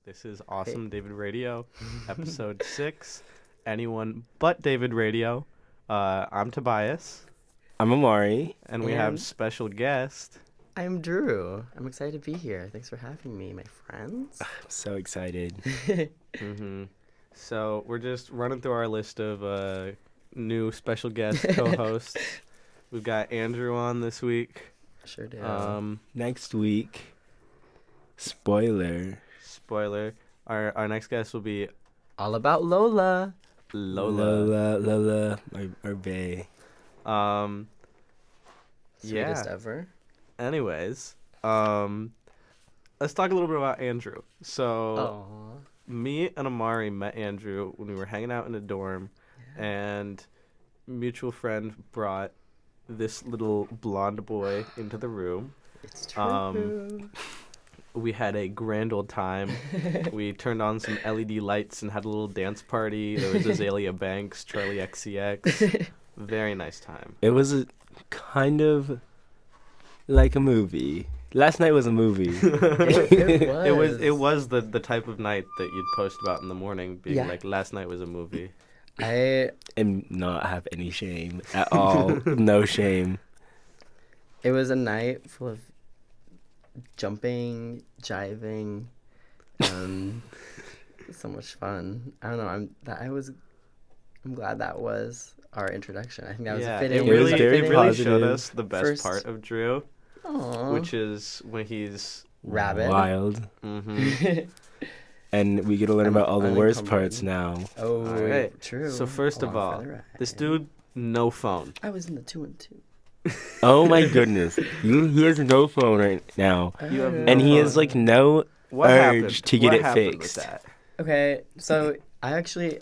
This is Awesome David Radio, episode 6. Anyone but David Radio. I'm Tobias. I'm Amari. And we have special guest. I'm Drew. I'm excited to be here. Thanks for having me, my friends. I'm so excited. So we're just running through our list of new special guest co-hosts. We've got Andrew on this week. Sure do. Next week, spoiler, our next guest will be all about Lola. Lola, our bae. Sweetest ever. Anyways, let's talk a little bit about Andrew. So, me and Amari met Andrew when we were hanging out in a dorm, and mutual friend brought this little blonde boy into the room. It's true. We had a grand old time. We turned on some LED lights and had a little dance party. There was Azalea Banks, Charlie XCX. Very nice time. It was kind of like a movie. Last night was a movie. It was the type of night that you'd post about in the morning, being like, last night was a movie. I am not have any shame at all. No shame. It was a night full of jumping, jiving, so much fun. I don't know. I'm glad that was our introduction. I think that was a fitting. It really showed us the best part of Drew, which is when he's rabid, wild. Mm-hmm. And we get to learn about all the worst parts now. Oh, all right. True. So first of all, this dude, no phone. I was in the 2 and 2. Oh my goodness. He has no phone right now. And he has like no urge to get it fixed. Okay, so I actually,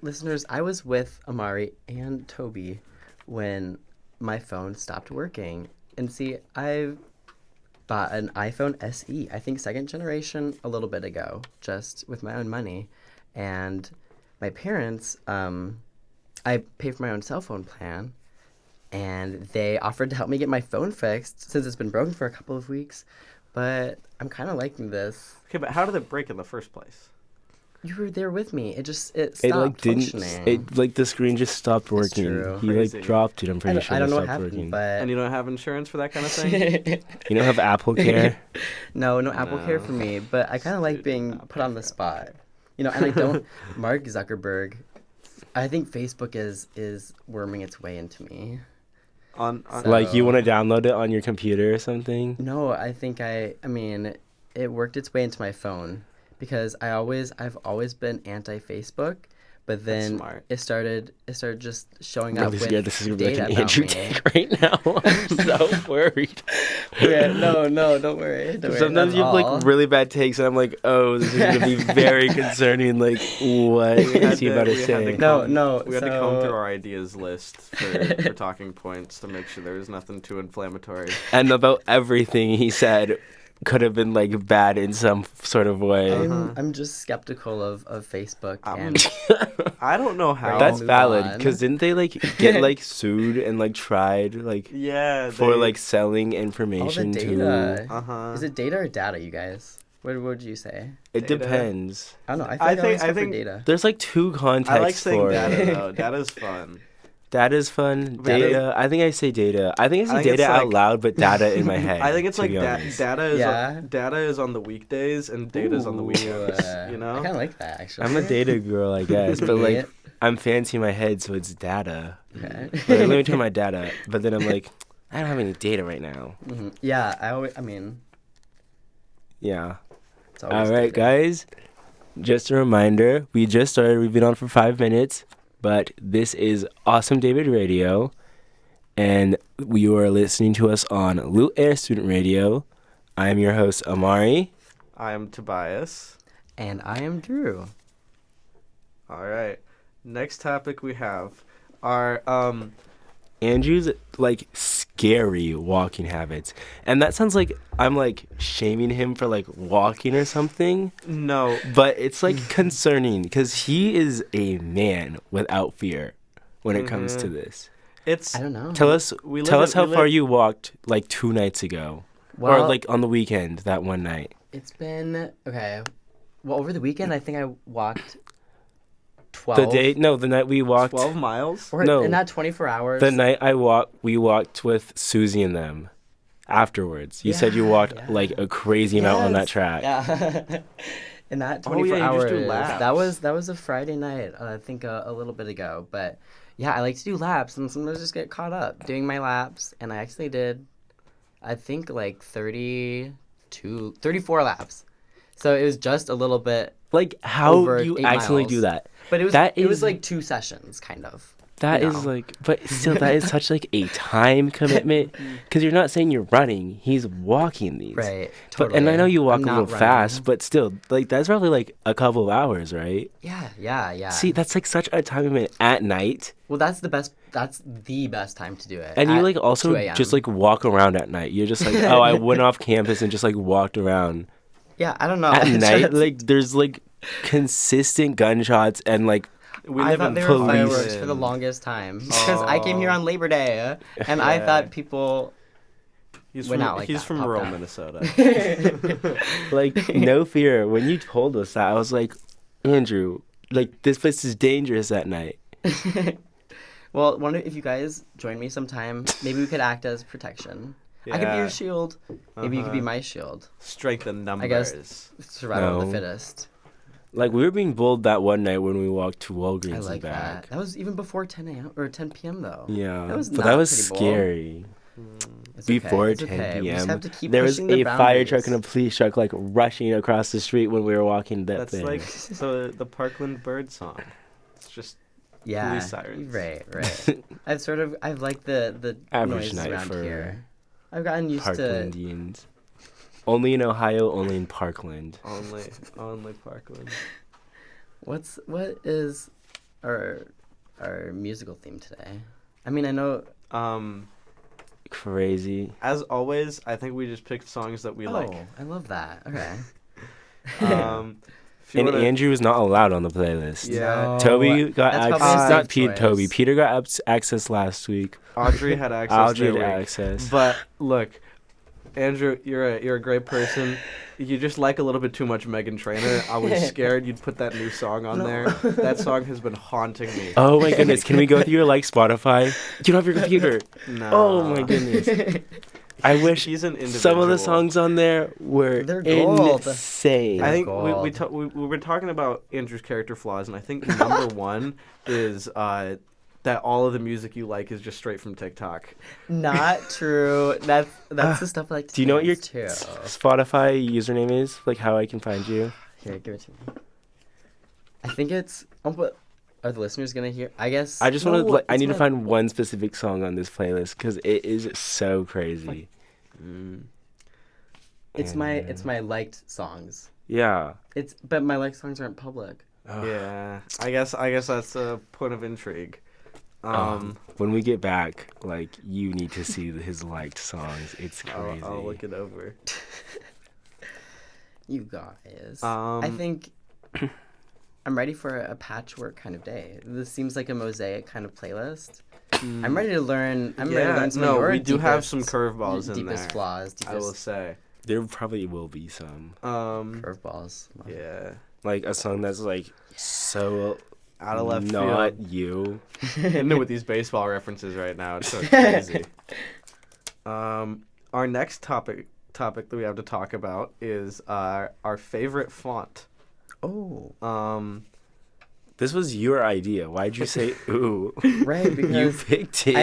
listeners, I was with Amari and Toby when my phone stopped working. And see, I bought an iPhone SE, I think second generation, a little bit ago, just with my own money. And my parents, I paid for my own cell phone plan. And they offered to help me get my phone fixed since it's been broken for a couple of weeks. But I'm kind of liking this. Okay, but how did it break in the first place? You were there with me. It stopped functioning. The screen just stopped working. He dropped it. I'm pretty sure. I don't know what happened, working. But... And you don't have insurance for that kind of thing? You don't have Apple Care? No Apple Care for me. But I kind of like being put on the spot. You know, and I don't. Mark Zuckerberg. I think Facebook is worming its way into me. Like you want to download it on your computer or something? No, I think I mean, it worked its way into my phone because I've always been anti-Facebook, but then it started just showing up with this is gonna be like data an Andrew take right now. I'm so worried. No, don't worry. Sometimes you have like really bad takes, and I'm like, oh, this is gonna be very concerning. Like, what is he about to say? No. We had to comb through our ideas list for talking points to make sure there was nothing too inflammatory. And about everything he said could have been like bad in some sort of way. I'm just skeptical of Facebook, and I don't know how. That's valid, because didn't they like get like sued and like tried like for like selling information to? Is it data or data, you guys? What would you say? It depends. I don't know. I think data. There's like two contexts. I like saying data though. Data's fun. Data's fun. Data. I think I say data. I think I say data out loud, but data in my head. I think it's like data is on the weekdays and data's on the weekends. You know? I kind of like that actually. I'm a data girl, I guess, but like I'm fancy in my head, so it's data. Okay. But let me turn my data. But then I'm like, I don't have any data right now. Mm-hmm. Yeah, Yeah. All right, guys. Just a reminder, we just started. We've been on for 5 minutes. But this is Awesome David Radio, and you are listening to us on Loot Air Student Radio. I am your host, Amari. I am Tobias. And I am Drew. All right. Next topic we have are Andrew's like scary walking habits. And that sounds like I'm like shaming him for like walking or something. No. But it's like concerning because he is a man without fear when it comes to this. I don't know. Tell us how far you walked like 2 nights ago. Well, or like on the weekend that one night. It's been, okay, Well, over the weekend, I think I walked 12. The night we walked. 12 miles? Or No. in that 24 hours. The night we walked with Susie and them. Afterwards, you said you walked like a crazy amount on that track. Yeah. In that 24 you hours. just do laps. That was a Friday night. I think a little bit ago. But yeah, I like to do laps and sometimes just get caught up doing my laps. And I actually did, I think like 34 laps. So it was just a little bit. Like how over you 8 actually miles. do that? But it was like 2 sessions, kind of. That is like, but still, that is such like a time commitment because you're not saying you're running; he's walking these. Right. But Totally. and I know you walk I'm a little not fast, running. but still, like that's probably like a couple of hours, right? Yeah. See, that's like such a time commitment at night, Well, that's the best time to do it. and you at like also 2 a.m. just like walk around at night. You're just like, oh, I went off campus and just like walked around Yeah, I don't know. at It's night. just- Like there's like consistent gunshots and like. I thought they were police. fireworks for the longest time because I came here on Labor Day, and I thought people. He's went from, out like he's that, from popped rural out. Minnesota. Like no fear. When you told us that, I was like, Andrew, like this place is dangerous at night. Well, wonder if you guys join me sometime. Maybe we could act as protection. I could be Yeah. your shield. Maybe you could be my shield. Strength in numbers. guess- Survival of No. the fittest. Like we were being bold that one night when we walked to Walgreens I like and back. that. That was even before 10 a.m. or 10 p.m. though. Yeah, That was but not that was pretty bold. scary. It's okay, Before it's 10 okay. We just p.m., have to keep there was pushing the a fire truck boundaries. and a police truck like rushing across the street when we were walking that That's thing. like the Parkland Bird song. It's just Yeah, police sirens. right. I've liked the Average noises night around for here. I've gotten used to. Parklandians. Only in Ohio, only in Parkland. only Parkland. What is our musical theme today? I mean, I know. Crazy. As always, I think we just picked songs that we like. I love that. Okay. If you And wanna- Andrew was not allowed on the playlist. Yeah. Toby got That's probably access. a Not safe Pete. choice. Toby. Peter got access last week. Audrey had access. Audrey had their week. access. But look, Andrew, you're a great person. You just like a little bit too much Meghan Trainor. I was scared you'd put that new song on there. That song has been haunting me. Oh my goodness! Can we go through your like Spotify? You don't have your computer. No. Oh my goodness! I wish She's an individual. some of the songs on there were They're gold. insane. I think Gold. we were talking about Andrew's character flaws, and I think number one is that all of the music you like is just straight from TikTok. Not true. That's the stuff I like to Do you know what your dance to. Spotify username is? Like how I can find you? Here, give it to me. I think it's. But are the listeners gonna hear? I guess. I just No, want to. I it's need to my- find one specific song on this playlist because it is so crazy. It's my liked songs. Yeah. But my liked songs aren't public. Yeah, I guess that's a point of intrigue. When we get back, like you need to see his liked songs. It's crazy. I'll look it over. You guys. Um, I think I'm ready for a patchwork kind of day. This seems like a mosaic kind of playlist. I'm ready to learn. I'm ready to learn some of your we do have deepest- some curveballs in deepest there. flaws. I will Deepest say. There probably will be some, curveballs. Yeah. like a song that's like so Out of left not field. you. Into with these baseball references right now. It's so crazy. Our next topic that we have to talk about is our favorite font. Oh, This was your idea. Why'd you say ooh? right. You Because picked it.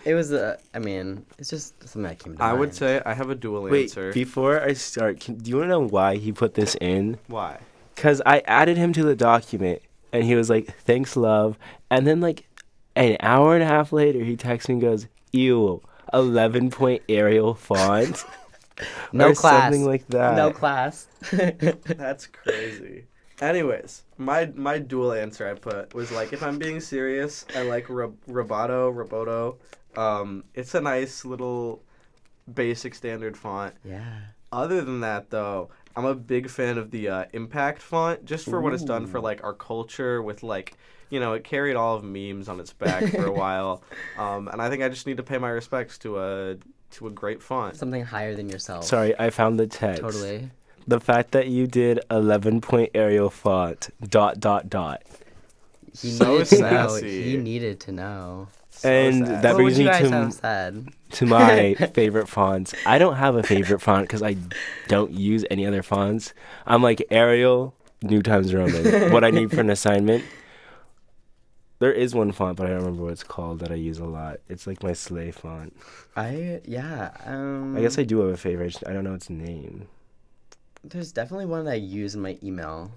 it was a. I mean, it's just something that came to I mind. would say I have a dual Wait, answer. before I start, do you want to know why he put this in? Why? Because I added him to the document, and he was like, thanks, love. And then, like, an hour and a half later, he texts me and goes, ew, 11-point Arial font. No or class. something like that. No class. That's crazy. Anyways, my dual answer I put was like, if I'm being serious, I like Roboto. It's a nice little basic standard font. Yeah. Other than that, though, I'm a big fan of the Impact font, just for what it's done for like our culture. With like, it carried all of memes on its back for a while, and I think I just need to pay my respects to a great font. Something higher than yourself. Sorry, I found the text. Totally. The fact that you did 11-point Arial font, ... He So needed to know. sassy. He needed to know. And sassy. that What brings would you me guys to have said? my favorite fonts. I don't have a favorite font because I don't use any other fonts. I'm like Arial, New Times Roman. What I need for an assignment. There is one font, but I don't remember what it's called that I use a lot. It's like my Slay font. I guess I do have a favorite. I don't know its name. There's definitely one that I use in my email.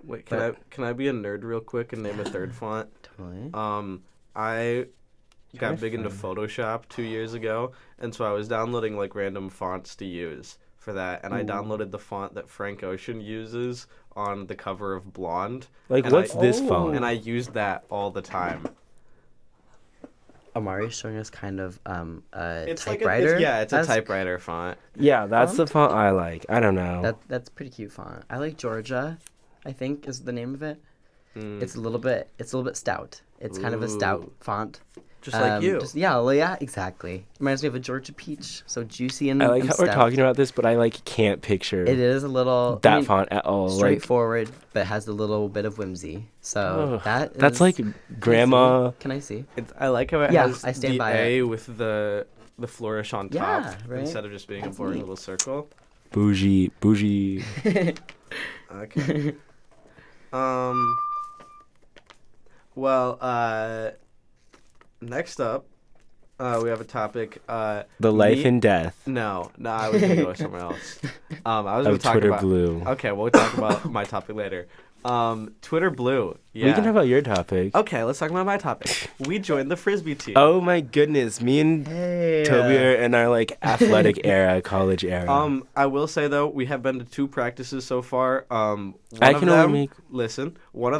Wait, can I be a nerd real quick and name a third font? Totally. I got big into Photoshop 2 years ago, and so I was downloading like random fonts to use for that, and I downloaded the font that Frank Ocean uses on the cover of Blonde. Like, and what's this font? And I used that all the time. Amari's showing us kind of a It's typewriter. it's a typewriter font. Yeah, that's the font I like. I don't know. That's a pretty cute font. I like Georgia, I think is the name of it. Mm. It's a little bit stout. It's kind of a stout font. Just like you. Yeah, exactly. Reminds me of a Georgia peach, so juicy and I like and how we're stout. talking about this, but I like can't picture It is a little that font at all. straightforward, but has a little bit of whimsy. So That's like grandma. Can I see? I like how it Yeah, has I stand the by A with the flourish on top Yeah, right? instead of just being a boring little circle. Bougie. Okay. Well, next up, we have a topic. The life and death No, I was gonna go somewhere else. I was gonna of talk Twitter about. Blue. Okay, we'll talk about my topic later. Twitter Blue. Yeah. We can talk about your topic. Okay, let's talk about my topic. We joined the frisbee team. Oh my goodness, me and Toby are in our like athletic era, college era. I will say though, we have been to 2 practices so far. One of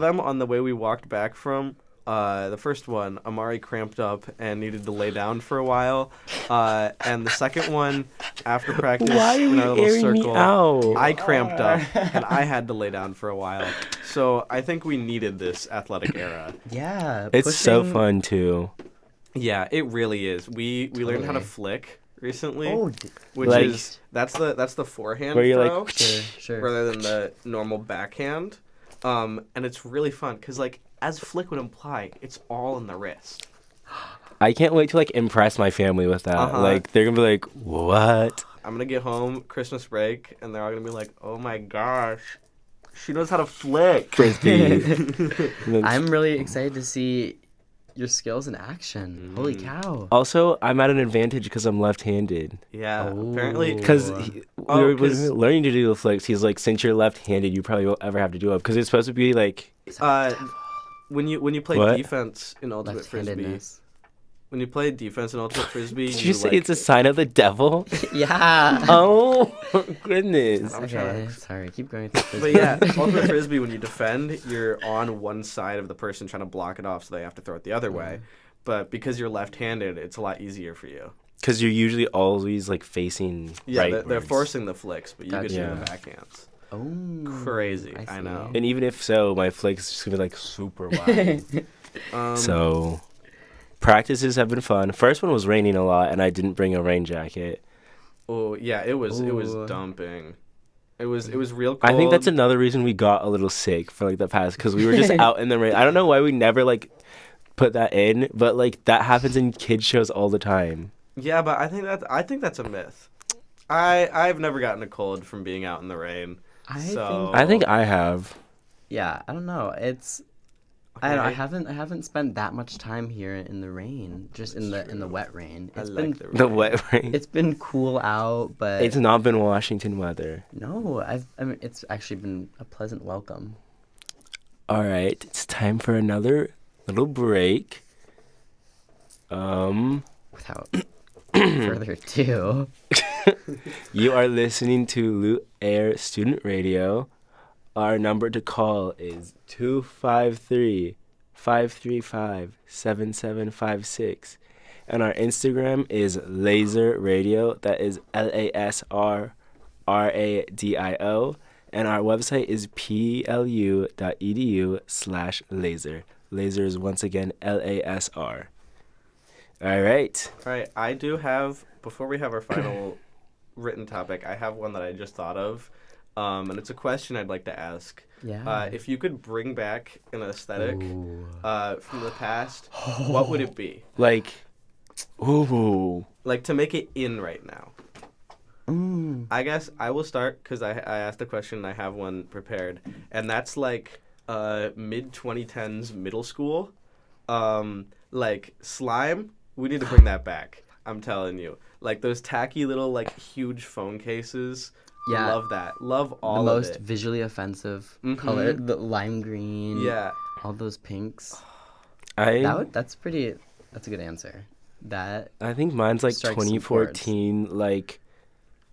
them on the way we walked back from the first one, Amari cramped up and needed to lay down for a while. And the second one, after practice, in our little circle, I cramped up and I had to lay down for a while. So I think we needed this athletic era. Yeah. It's so fun too. Yeah, it really is. We learned how to flick recently, which like, is that's the forehand where you're throw, like, sure. rather than the normal backhand. And it's really fun because, like, as flick would imply, it's all in the wrist. I can't wait to like impress my family with that. Like they're gonna be like, "What?" I'm gonna get home Christmas break, and they're all gonna be like, "Oh my gosh, she knows how to flick." Frisbee. I'm really excited to see your skills in action. Holy cow. Also, I'm at an advantage because I'm left-handed. Yeah, apparently. Because we were learning to do the flicks. He's like, since you're left-handed, you probably won't ever have to do it because it's supposed to be like. When you play defense in Ultimate Frisbee, did you say it's a sign of the devil? Yeah. Oh goodness. Okay, sorry. Keep going. But yeah, Ultimate Frisbee, when you defend, you're on one side of the person trying to block it off, so they have to throw it the other way. But because you're left-handed, it's a lot easier for you. Because you're usually always like facing. Yeah, they're forcing the flicks, but you get to do the backhands. Oh, crazy! I know. And even if so, my flicks is gonna be like super wide. So practices have been fun. First one was raining a lot, and I didn't bring a rain jacket. Oh yeah, it was dumping. It was real cold. I think that's another reason we got a little sick for like the past, because we were just out in the rain. I don't know why we never like put that in, but like that happens in kids shows all the time. Yeah, but I think that's a myth. I've never gotten a cold from being out in the rain. I think I have. Yeah, I don't know. It's I don't know. I haven't spent that much time here in the rain, just in the wet rain. It's been the wet rain. It's been cool out, but it's not been Washington weather. No, I mean it's actually been a pleasant welcome. All right, it's time for another little break. Without further ado, you are listening to Loot Air Student Radio. Our number to call is 253-535-7756. And our Instagram is Laser Radio. That is LASRRADIO. And our website is plu.edu/laser. Laser is once again LASR. All right. I do have, before we have our final written topic, I have one that I just thought of. and it's a question I'd like to ask. Yeah. If you could bring back an aesthetic from the past, what would it be? Like, ooh. Like, to make it in right now. Mm. I guess I will start because I asked a question and I have one prepared. And that's like mid-2010s middle school. Like, slime, we need to bring that back. I'm telling you. Like, those tacky little, like, huge phone cases. Yeah. Love that. Love all the of most it. visually offensive Mhm. color, the lime green. Yeah. All those pinks. I That's a good answer. That think mine's like strikes some 2014, like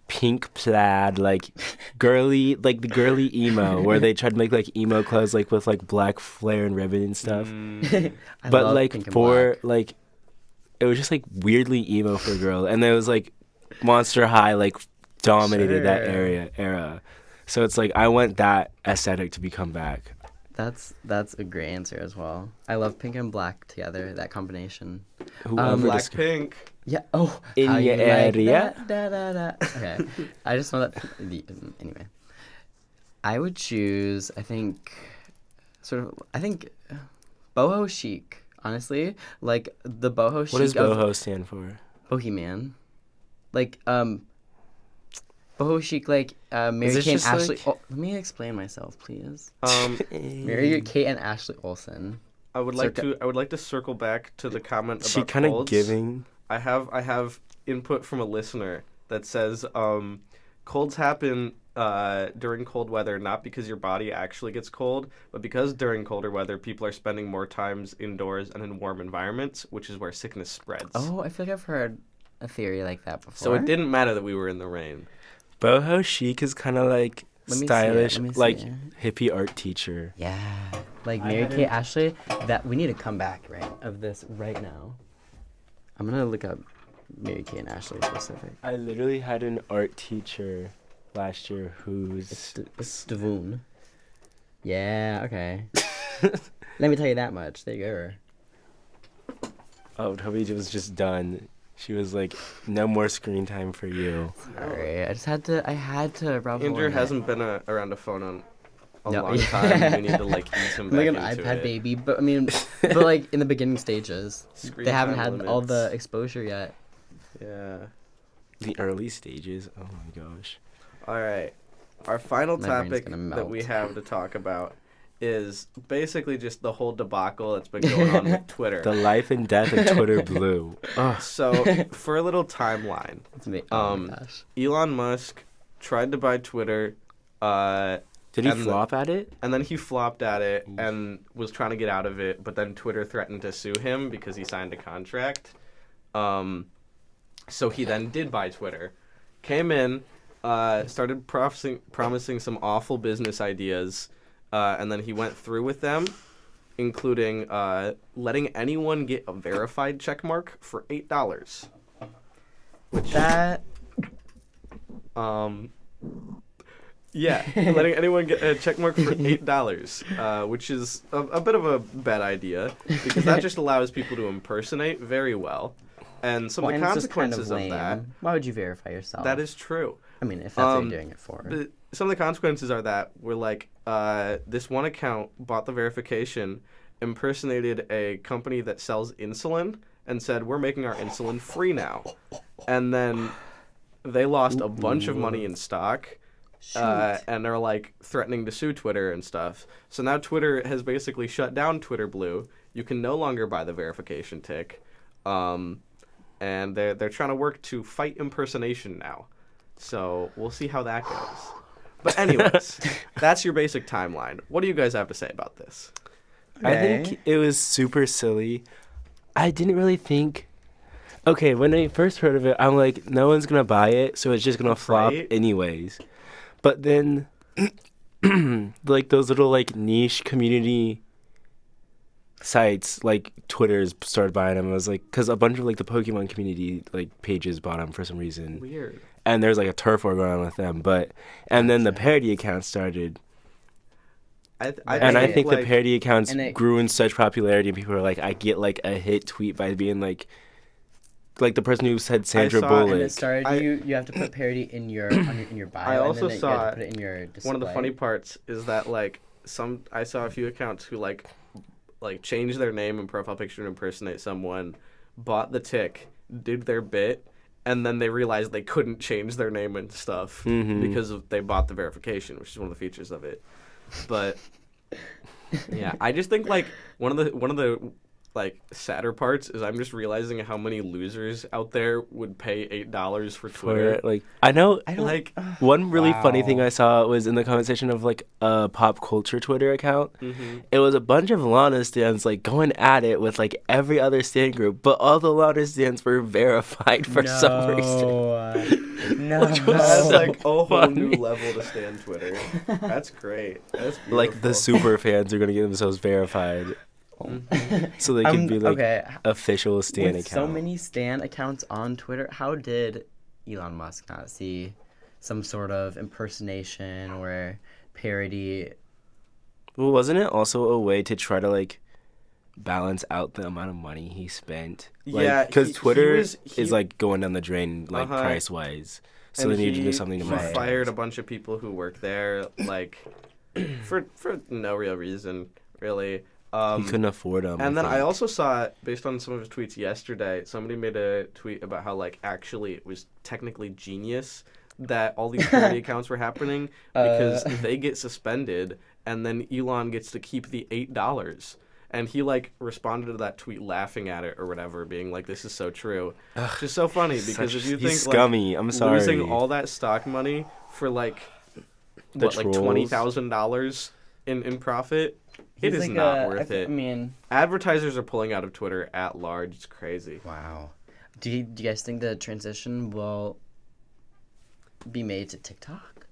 pink plaid, like girly, like the girly emo, where they tried to make like emo clothes, like with like black flare and ribbon and stuff. I But love like pink and for black. like, it was just like weirdly emo for a girl, and there was like Monster High like dominated that Sure. era. So it's like I want that aesthetic to become back. That's a great answer as well. I love pink and black together, that combination. Whoever dis- Blackpink. Yeah. Oh, In how you your like area? that? Da, da, da. Okay. I just know that. Anyway, I would choose. I think boho chic. Honestly, like the boho chic What does of boho stand for? Bohemian, like boho chic, like Mary this Kate and just Ashley. like- Oh, let me explain myself, please. Mary Kate and Ashley Olsen. I would like Circa- to circle back to the comment about She kind of colds. giving. I have input from a listener that says colds happen during cold weather not because your body actually gets cold, but because during colder weather people are spending more times indoors and in warm environments, which is where sickness spreads. Oh, I feel like I've heard a theory like that before. So it didn't matter that we were in the rain. Boho chic is kind of like Let me see it, stylish, let me see like it. hippie art teacher. Yeah, like Mary Kate Ashley. That we need to come back of this right now. I'm gonna look up Mary Kate and Ashley specific. I literally had an art teacher last year who's It's Devon. Yeah. Okay. Let me tell you that much. There you go. oh, Toby was just done. She was like, no more screen time for you. Sorry, I had to rub Andrew on it. hasn't been around a phone on a No, long yeah. time. We need to like ease him I'm back like an into iPad it. baby, but I mean, but like in the beginning stages, Screen they haven't time had all the limits. exposure yet. Yeah. The early stages. Oh my gosh. All right. Our final My brain's topic gonna that we melt. have to talk about is basically just the whole debacle that's been going on with Twitter. The life and death of Twitter Blue. Ugh. So, for a little timeline, It's me. Oh Um, my gosh. Elon Musk tried to buy Twitter, Did he and flop at it? and then he flopped at it and was trying to get out of it, but then Twitter threatened to sue him because he signed a contract. So he then did buy Twitter, came in, started promising some awful business ideas, and then he went through with them, including letting anyone get a verified checkmark for $8. That Yeah, letting anyone get a checkmark for $8, which is a bit of a bad idea because that just allows people to impersonate very well, and some of the and it's just kind consequences lame. of that. Why would you verify yourself? That is true. I mean, if that's what you're doing it for. But some of the consequences are that we're like, this one account bought the verification, impersonated a company that sells insulin, and said, we're making our insulin free now. And then they lost a bunch of money in stock, and are like threatening to sue Twitter and stuff. So now Twitter has basically shut down Twitter Blue. You can no longer buy the verification tick. And they're trying to work to fight impersonation now. So we'll see how that goes. But anyways, that's your basic timeline. What do you guys have to say about this? I think it was super silly. I didn't really think. Okay, when I first heard of it, I'm like, no one's gonna buy it, so it's just gonna flop Right. anyways. But then, like those little like niche community sites, like Twitter's started buying them. I was like, because a bunch of like the Pokemon community like pages bought them for some reason, Weird. and there's like a turf war going on with them. And then the parody accounts started. I I think like, the parody accounts and it- grew in such popularity, and people were like, I get like a hit tweet by being like, like the person who said Sandra saw it, Bullock. And it started. You have to put parody in your in your bio. I also and then saw you have to put it in your display. one of the funny parts is that like I saw a few accounts who like changed their name and profile picture to impersonate someone, bought the tick, did their bit, and then they realized they couldn't change their name and stuff because they bought the verification, which is one of the features of it. But yeah, I just think like one of the like sadder parts is I'm just realizing how many losers out there would pay $8 for Twitter. Like I know, like one really funny thing I saw was in the conversation of like a pop culture Twitter account. It was a bunch of Lana stans like going at it with like every other stan group, but all the Lana stans were verified for some reason. No, that's like a whole funny. new level to stand Twitter. That's great. That's beautiful. Like the super fans are gonna get themselves verified. So they can be like official stan with account. So many stan accounts on Twitter. How did Elon Musk not see some sort of impersonation or parody? Well, wasn't it also a way to try to like balance out the amount of money he spent? Like, yeah, because Twitter is like going down the drain, like price wise. So they needed to do something to he monetize. fired a bunch of people who work there, like for no real reason, really. He couldn't afford them. And then I also saw, based on some of his tweets yesterday, somebody made a tweet about how, like, actually it was technically genius that all these parody accounts were happening because they get suspended and then Elon gets to keep the $8. And he, like, responded to that tweet laughing at it or whatever, being like, this is so true. Just so funny because if you think, he's scummy. like, I'm sorry. losing all that stock money for, like, The like $20,000 in profit... It is like not worth it. I mean, advertisers are pulling out of Twitter at large. It's crazy. Wow. Do you guys think the transition will be made to TikTok?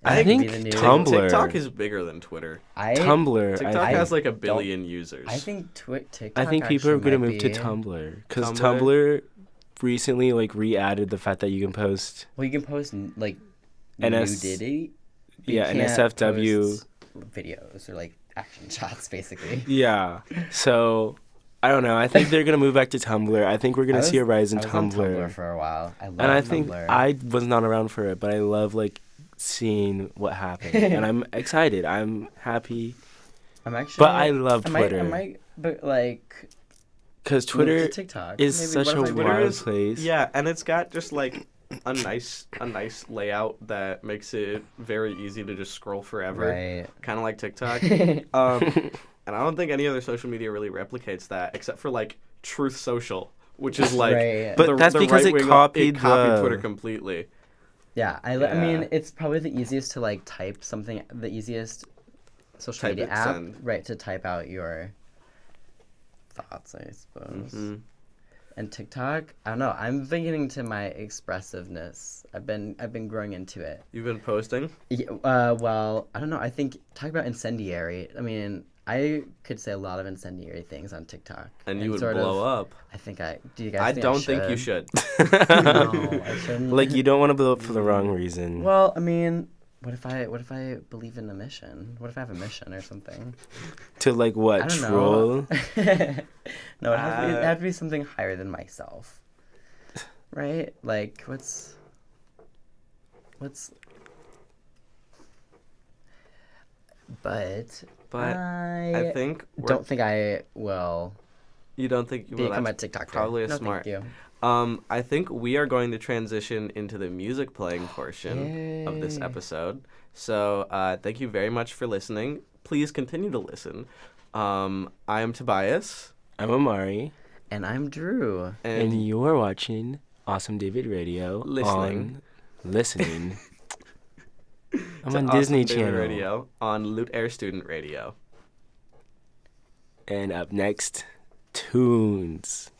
I think Tumblr. TikTok is bigger than Twitter. Tumblr. TikTok has like 1 billion users. I think TikTok. I think people are gonna move to Tumblr because Tumblr recently like re-added the fact that you can post. Well, you can post like nudity. Yeah, NSFW videos or like action shots, basically. Yeah. So I don't know. I think they're gonna move back to Tumblr. I think we're gonna see a rise in I was Tumblr. on Tumblr for a while. I love and I Tumblr. think I was not around for it, but I love like seeing what happened, and I'm excited. I'm happy. I'm actually. But I love Twitter. But like. Because Twitter TikTok. is such a wild place. Yeah, and it's got just like a nice layout that makes it very easy to just scroll forever. Right. Kind of like TikTok. And I don't think any other social media really replicates that, except for like Truth Social, which is like, right. But that's because it copied Twitter completely. Yeah, I mean, it's probably the easiest to like type something, the easiest social media app, right, to type out your thoughts, I suppose. Mm-hmm. And TikTok, I don't know. I'm beginning to my expressiveness. I've been growing into it. You've been posting? Yeah, well, I don't know. I think talk about incendiary. I mean, I could say a lot of incendiary things on TikTok. And you would blow up. I think do you guys think I don't think you should. No, I shouldn't. Like, you don't want to blow up for the wrong reason. Well, I mean, what if I believe in a mission? What if I have a mission or something? To, like, what, I don't troll? No, it had to be something higher than myself. Right? Like, what's... But I think don't think I will. You don't think you will? Become a TikToker. Probably smart. Thank you. I think we are going to transition into the music playing portion of this episode. So thank you very much for listening. Please continue to listen. I am Tobias. I'm Amari. And I'm Drew. And you're watching Awesome David Radio. Listening. I'm on Disney Channel. Radio on Loot Air Student Radio. And up next, Tunes.